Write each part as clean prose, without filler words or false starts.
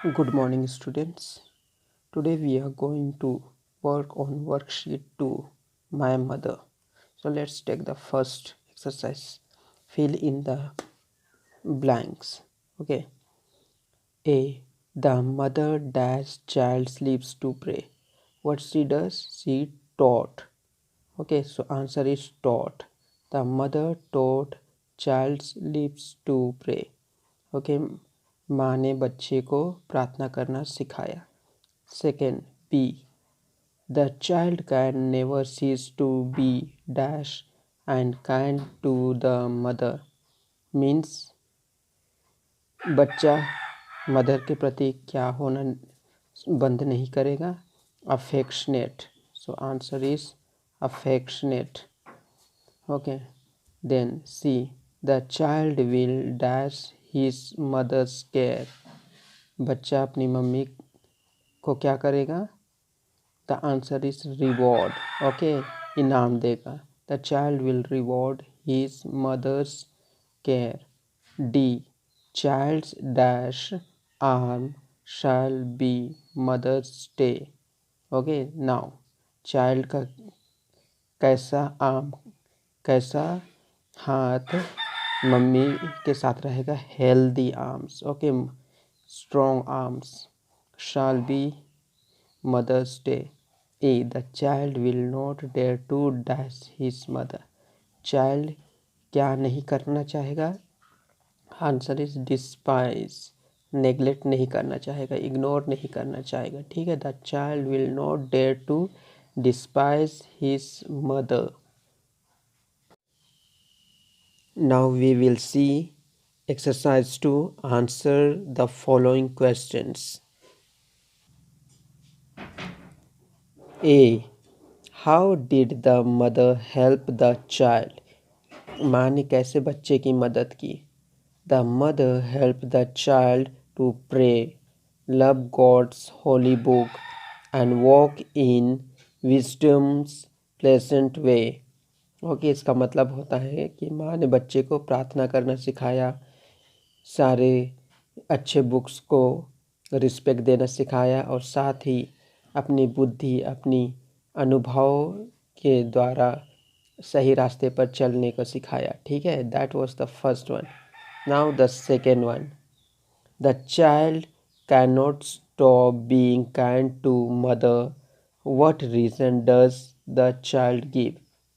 Good morning, students. Today we are going to work on worksheet 2, My Mother. So let's take the first exercise. Fill in the blanks. Okay. A. The mother dash child sleeps to pray. What she does? She taught. Okay, so answer is taught. The mother taught child sleeps to pray. Okay, माँ ने बच्चे को प्रार्थना करना सिखाया. Second, B. The child can never cease to be dash and kind to the mother. Means बच्चा mother के प्रति क्या होना बंद नहीं करेगा? Affectionate. So answer is affectionate. Okay, then C. The child will dash his mother's care. बच्चा अपनी मम्मी को क्या करेगा? The answer is reward. Okay, इनाम देगा. The child will reward his mother's care. D. Child's dash arm shall be mother's stay. Okay, now child का कैसा आर्म, कैसा हाथ मम्मी के साथ रहेगा? Healthy arms. Okay, strong arms. shall be Mother's Day. A. The child will not dare to dash his mother. Child क्या नहीं करना चाहेगा? Answer is despise. नेग्लेक्ट नहीं करना चाहेगा, इग्नोर नहीं करना चाहेगा. ठीक है. The child will not dare to despise his mother. Now we will see exercise 2. Answer the following questions. A. How did the mother help the child? माँ ने कैसे बच्चे की मदद की? The mother helped the child to pray, love God's holy book, and walk in wisdom's pleasant way. Okay, इसका मतलब होता है कि माँ ने बच्चे को प्रार्थना करना सिखाया, सारे अच्छे बुक्स को रिस्पेक्ट देना सिखाया, और साथ ही अपनी बुद्धि, अपनी अनुभव के द्वारा सही रास्ते पर चलने को सिखाया. ठीक है. That was the first one. Now the second one. The child can not stop being kind to mother. What reason does the child give.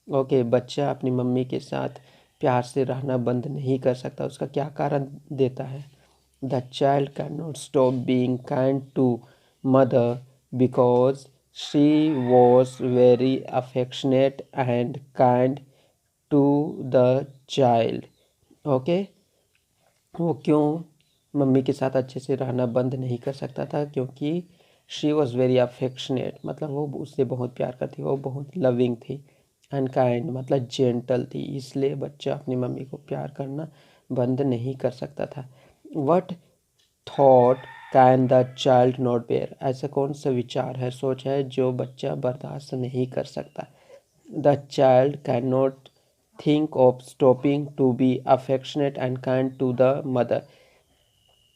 Okay, बच्चा अपनी मम्मी के साथ प्यार से रहना बंद नहीं कर सकता. उसका क्या कारण देता है? The child can not stop being kind to mother because she was very affectionate and kind to the child. Okay, वो क्यों मम्मी के साथ अच्छे से रहना बंद नहीं कर सकता था? क्योंकि शी वॉज वेरी अफेक्शनेट, मतलब वो उससे बहुत प्यार करती, वो बहुत लविंग थी. एंड काइंड मतलब जेंटल थी, इसलिए बच्चा अपनी मम्मी को प्यार करना बंद नहीं कर सकता था. What thought can the child not bear. ऐसा कौन सा विचार है, सोच है जो बच्चा बर्दाश्त नहीं कर सकता? The child can not think of stopping to be affectionate and kind to the mother.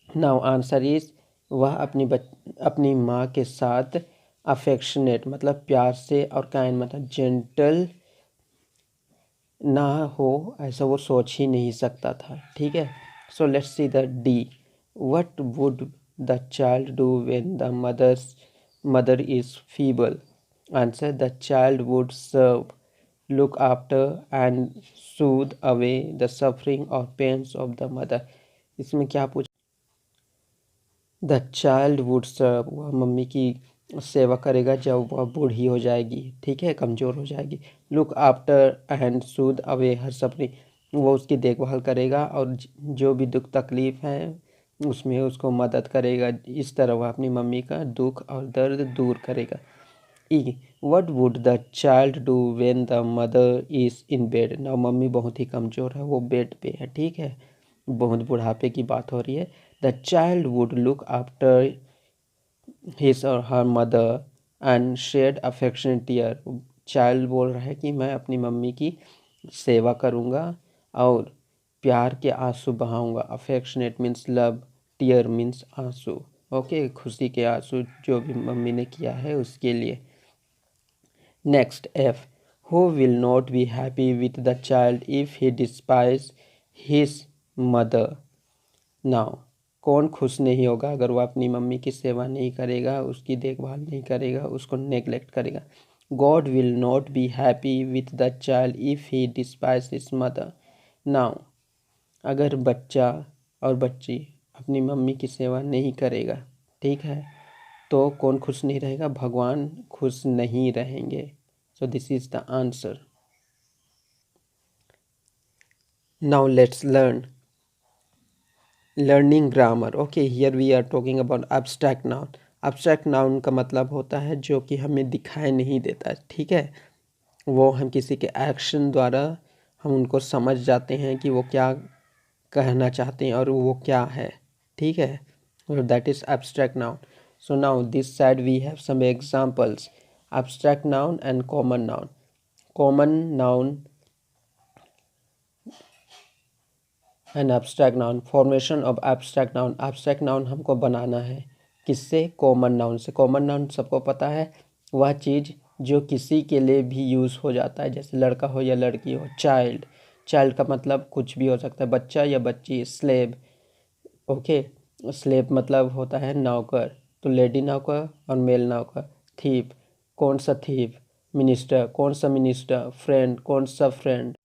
Now answer is, वह अपनी माँ के साथ अफेक्शनेट मतलब प्यार से, और काइंड मतलब जेंटल ना हो, ऐसा वो सोच ही नहीं सकता था. ठीक है. So let's see the D. What would the child do when the mother is feeble. Answer, the child would serve, look after and soothe away the suffering और पेन्स ऑफ द मदर. इसमें क्या पूछ? The child would सर्व, वह mummy की सेवा करेगा जब वह बूढ़ी हो जाएगी. ठीक है, कमज़ोर हो जाएगी. Look after and soothe away her suffering, वो उसकी देखभाल करेगा और जो भी दुख तकलीफ़ है उसमें उसको मदद करेगा. इस तरह वह अपनी मम्मी का दुख और दर्द दूर करेगा. ई. What would the child do when the mother is in bed. ना, मम्मी बहुत ही कमज़ोर है, वो बेड पे है. ठीक है, बहुत बुढ़ापे की बात हो रही है. The child would look after his or her mother and shed affectionate tear. Child बोल रहा है कि मैं अपनी मम्मी की सेवा करूँगा और प्यार के आंसू बहाऊंगा. Affectionate means love, tear means आंसू. ओके, खुशी के आंसू जो भी मम्मी ने किया है उसके लिए। Next F, who will not be happy with the child if he despise his mother. Now, कौन खुश नहीं होगा अगर वो अपनी मम्मी की सेवा नहीं करेगा, उसकी देखभाल नहीं करेगा, उसको नेग्लेक्ट करेगा। God will not be happy with the child if he despise his mother. Now, अगर बच्चा और बच्ची अपनी मम्मी की सेवा नहीं करेगा, ठीक है, तो कौन खुश नहीं रहेगा? भगवान खुश नहीं रहेंगे। So this is the answer. Now let's learning grammar. Okay, here we are talking about abstract noun. Abstract noun का मतलब होता है जो कि हमें दिखाई नहीं देता, ठीक है, वो हम किसी के एक्शन द्वारा हम उनको समझ जाते हैं कि वो क्या कहना चाहते हैं और वो क्या है, ठीक है, that is abstract noun. So now this side we have some examples, abstract noun and common noun. Common noun and abstract noun. Formation of abstract noun. Abstract noun हमको बनाना है किससे? कॉमन नाउन से। कॉमन नाउन सबको पता है, वह चीज़ जो किसी के लिए भी यूज़ हो जाता है, जैसे लड़का हो या लड़की हो। चाइल्ड, चाइल्ड का मतलब कुछ भी हो सकता है, बच्चा या बच्ची। स्लेव, ओके, स्लेव मतलब होता है नौकर, तो लेडी नौकर और मेल नौकर। थीप, कौन सा थीप? मिनिस्टर, कौन सा मिनिस्टर? फ्रेंड, कौन सा friend?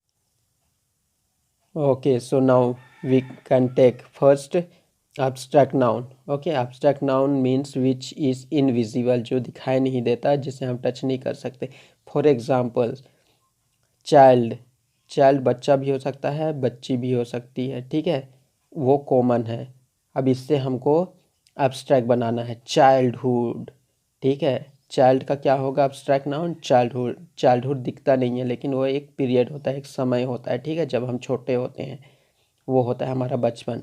Okay, so now we can take first abstract noun. Okay, abstract noun means which is invisible, जो दिखाई नहीं देता, जिसे हम टच नहीं कर सकते। फॉर एग्जाम्पल, चाइल्ड, चाइल्ड बच्चा भी हो सकता है, बच्ची भी हो सकती है, ठीक है, वो कॉमन है। अब इससे हमको abstract बनाना है, चाइल्डहुड, ठीक है। चाइल्ड का क्या होगा एब्स्ट्रैक्ट नाउन? चाइल्डहुड। चाइल्डहुड दिखता नहीं है, लेकिन वो एक पीरियड होता है, एक समय होता है, ठीक है, जब हम छोटे होते हैं, वो होता है हमारा बचपन।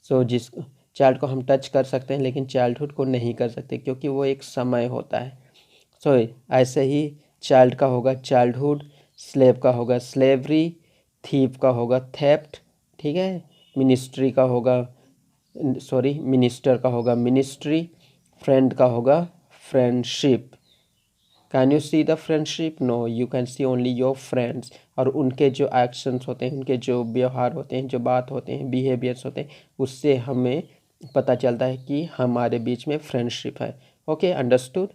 सो जिस चाइल्ड को हम टच कर सकते हैं लेकिन चाइल्डहुड को नहीं कर सकते, क्योंकि वो एक समय होता है। सो ऐसे ही चाइल्ड का होगा चाइल्डहुड, स्लेव का होगा स्लेवरी, थीप का होगा थेफ्ट, ठीक है, मिनिस्ट्री का होगा मिनिस्टर का होगा मिनिस्ट्री, फ्रेंड का होगा friendship. Can you see the friendship? No, you can see only your friends. और उनके जो एक्शंस होते हैं, उनके जो व्यवहार होते हैं, जो बात होते हैं, बिहेवियर्स होते हैं, उससे हमें पता चलता है कि हमारे बीच में फ्रेंडशिप है। Okay, understood.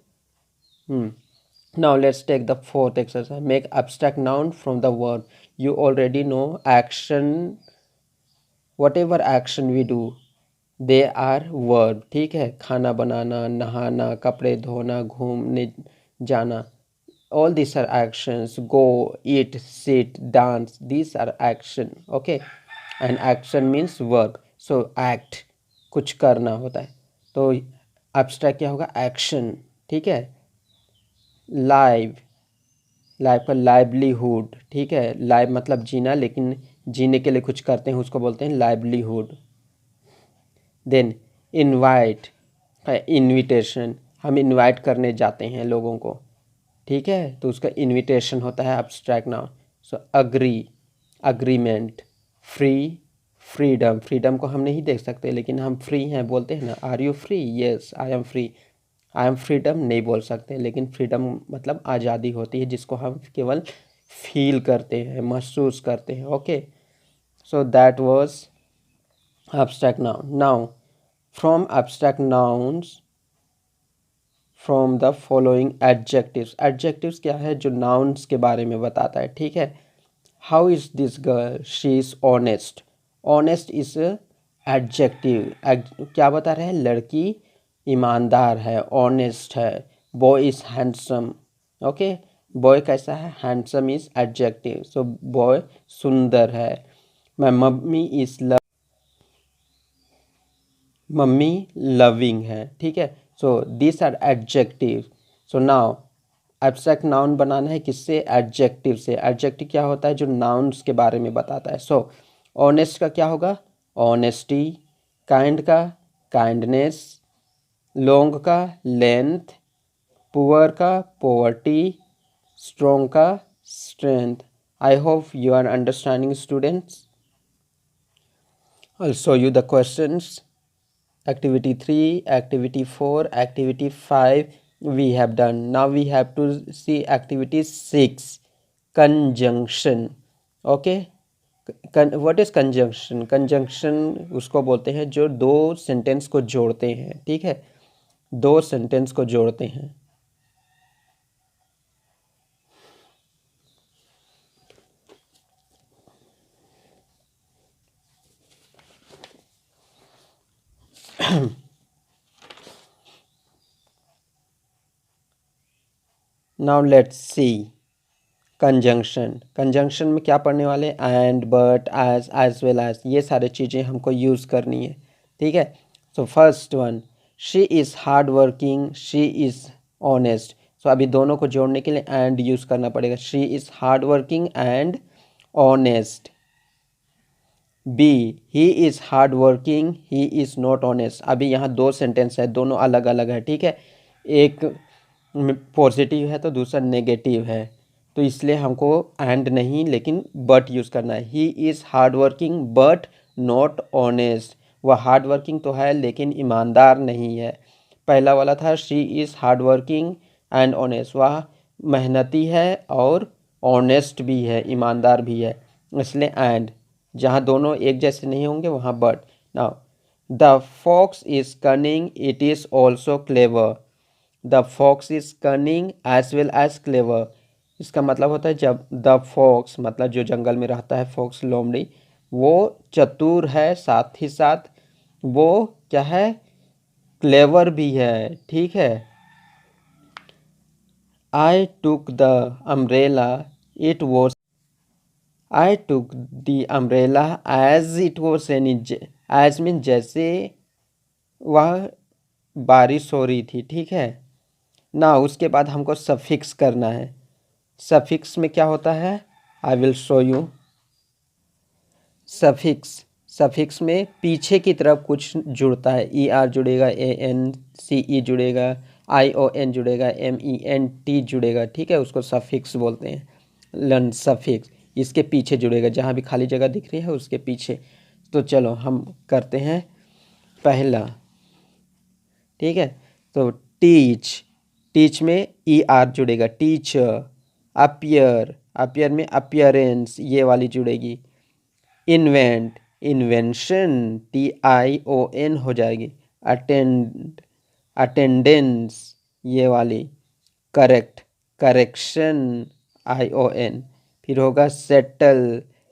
Now let's take the fourth exercise. Make abstract noun from the word. You already know action. Whatever action we do, they are verb, ठीक है। खाना बनाना, नहाना, कपड़े धोना, घूमने जाना, all these are actions. Go, eat, sit, dance, these are action, okay, and action means work. So act, कुछ करना होता है, तो abstract क्या होगा? action, ठीक है। लाइव, लाइफ का लाइवलीहुड, ठीक है, लाइव मतलब जीना, लेकिन जीने के लिए कुछ करते हैं उसको बोलते हैं लाइवलीहुड। देन इनवाइट, इनविटेशन, हम इनवाइट करने जाते हैं लोगों को, ठीक है, तो उसका इनविटेशन होता है abstract noun. So agree, agreement. Free, freedom, freedom को हम नहीं देख सकते लेकिन हम फ्री हैं बोलते हैं ना, are you free? Yes I am free. I am freedom नहीं बोल सकते, लेकिन फ्रीडम मतलब आज़ादी होती है जिसको हम केवल फील करते हैं, महसूस करते हैं। Okay, so that was abstract noun. Now from abstract nouns, from the following adjectives. Adjectives क्या है? जो nouns के बारे में बताता है, ठीक है। How is this girl? She is honest. Honest is a adjective. क्या बता रहे हैं? लड़की ईमानदार है, ऑनेस्ट है। Boy is handsome, okay, boy कैसा है? Handsome is adjective, so boy सुंदर है। My mummy is mummy loving है, ठीक है। So this are adjective. So now abstract noun बनाना है किससे? एडजेक्टिव से। एडजेक्टिव क्या होता है? जो नाउन्स के बारे में बताता है। सो ऑनेस्ट का क्या होगा? ऑनेस्टी। काइंड का काइंडनेस। लॉन्ग का लेंथ। पुअर का पोवर्टी। स्ट्रॉन्ग का strength. I hope you are understanding, students. I'll show you the questions activity 3, activity 4, activity 5 we have done. Now we have to see activity 6, conjunction. Okay, what is conjunction? Conjunction उसको बोलते हैं जो दो sentence को जोड़ते हैं, ठीक है, दो सेंटेंस को जोड़ते हैं. Now let's see conjunction. Conjunction में क्या पढ़ने वाले? And, but, as well as, ये सारी चीज़ें हमको यूज़ करनी है, ठीक है. So first one, she is hard working, she is honest. So अभी दोनों को जोड़ने के लिए एंड यूज़ करना पड़ेगा. She is hard working and honest. B, he is hard working, he is not honest. अभी यहाँ दो सेंटेंस है, दोनों अलग अलग है, ठीक है. एक पॉजिटिव है तो दूसरा नेगेटिव है, तो इसलिए हमको एंड नहीं लेकिन बट यूज़ करना है. ही is hard working but not honest. वह हार्ड वर्किंग तो है लेकिन ईमानदार नहीं है. पहला वाला था she is hard working and honest. वह मेहनती है और ऑनेस्ट भी है, ईमानदार भी है, इसलिए एंड. जहाँ दोनों एक जैसे नहीं होंगे वहाँ but. Now the fox is cunning, it is also clever. The fox is cunning as well as clever. इसका मतलब होता है जब द फॉक्स मतलब जो जंगल में रहता है, फॉक्स लोमड़ी, वो चतुर है, साथ ही साथ वो क्या है, क्लेवर भी है, ठीक है. I took the umbrella, it was, I took the umbrella as it was any, as mean जैसे वह बारिश हो रही थी, ठीक है ना. उसके बाद हमको सफिक्स करना है. सफिक्स में क्या होता है? आई विल शो यू. सफिक्स में पीछे की तरफ कुछ जुड़ता है. ई आर जुड़ेगा, ए एन सी ई जुड़ेगा, आई ओ एन जुड़ेगा, एम ई एन टी जुड़ेगा, ठीक है, उसको सफिक्स बोलते हैं. लर्न सफिक्स, इसके पीछे जुड़ेगा, जहाँ भी खाली जगह दिख रही है उसके पीछे. तो चलो हम करते हैं पहला, ठीक है. तो टीच में ई आर जुड़ेगा, टीचर. अपियर में अपियरेंस, ये वाली जुड़ेगी. इन्वेंट, इन्वेंशन, TION हो जाएगी. अटेंडेंस, ये वाली. Correct, correction, ION. फिर होगा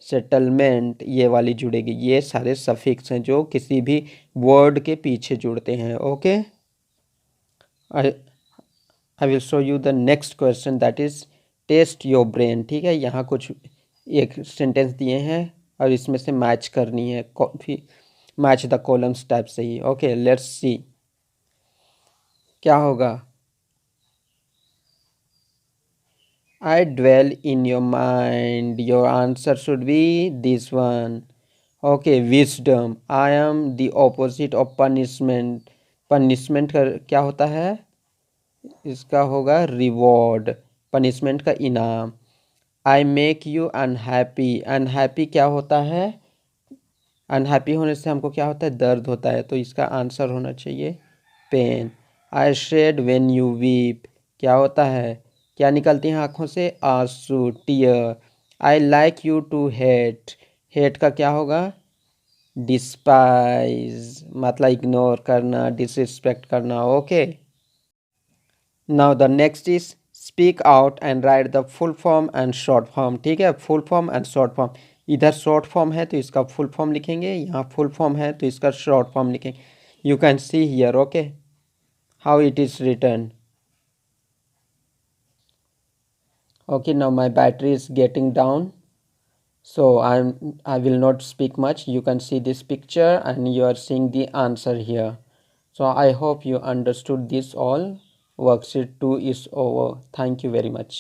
सेटलमेंट, ये वाली जुड़ेगी. ये सारे सफिक्स हैं जो किसी भी वर्ड के पीछे जुड़ते हैं. Okay, I will show you the next question, that is test your brain. ठीक है, यहाँ कुछ एक सेंटेंस दिए हैं और इसमें से मैच करनी है, मैच द कॉलम्स टाइप से ही. ओके, लेट्स सी क्या होगा. I dwell in your mind. Your answer should be this one. Okay, wisdom. I am the opposite of punishment. Punishment का क्या होता है? इसका होगा reward. Punishment का इनाम. I make you unhappy. Unhappy क्या होता है? अनहैप्पी होने से हमको क्या होता है? दर्द होता है, तो इसका आंसर होना चाहिए pain. I shed when you weep. क्या होता है? क्या निकलती हैं आँखों से? आंसू, tear. I like you to hate. Hate का क्या होगा? डिस्पाइज, मतलब इग्नोर करना, डिसरिस्पेक्ट करना. Okay, now the next is speak out and write the full form and short form. ठीक है, full form and short form. इधर शॉर्ट फॉर्म है तो इसका फुल फॉर्म लिखेंगे, यहाँ फुल फॉर्म है तो इसका शॉर्ट फॉर्म लिखेंगे. You can see here. Okay, how it is return. Okay, now my battery is getting down, so I will not speak much. You can see this picture and you are seeing the answer here. So I hope you understood this all. Worksheet 2 is over. Thank you very much.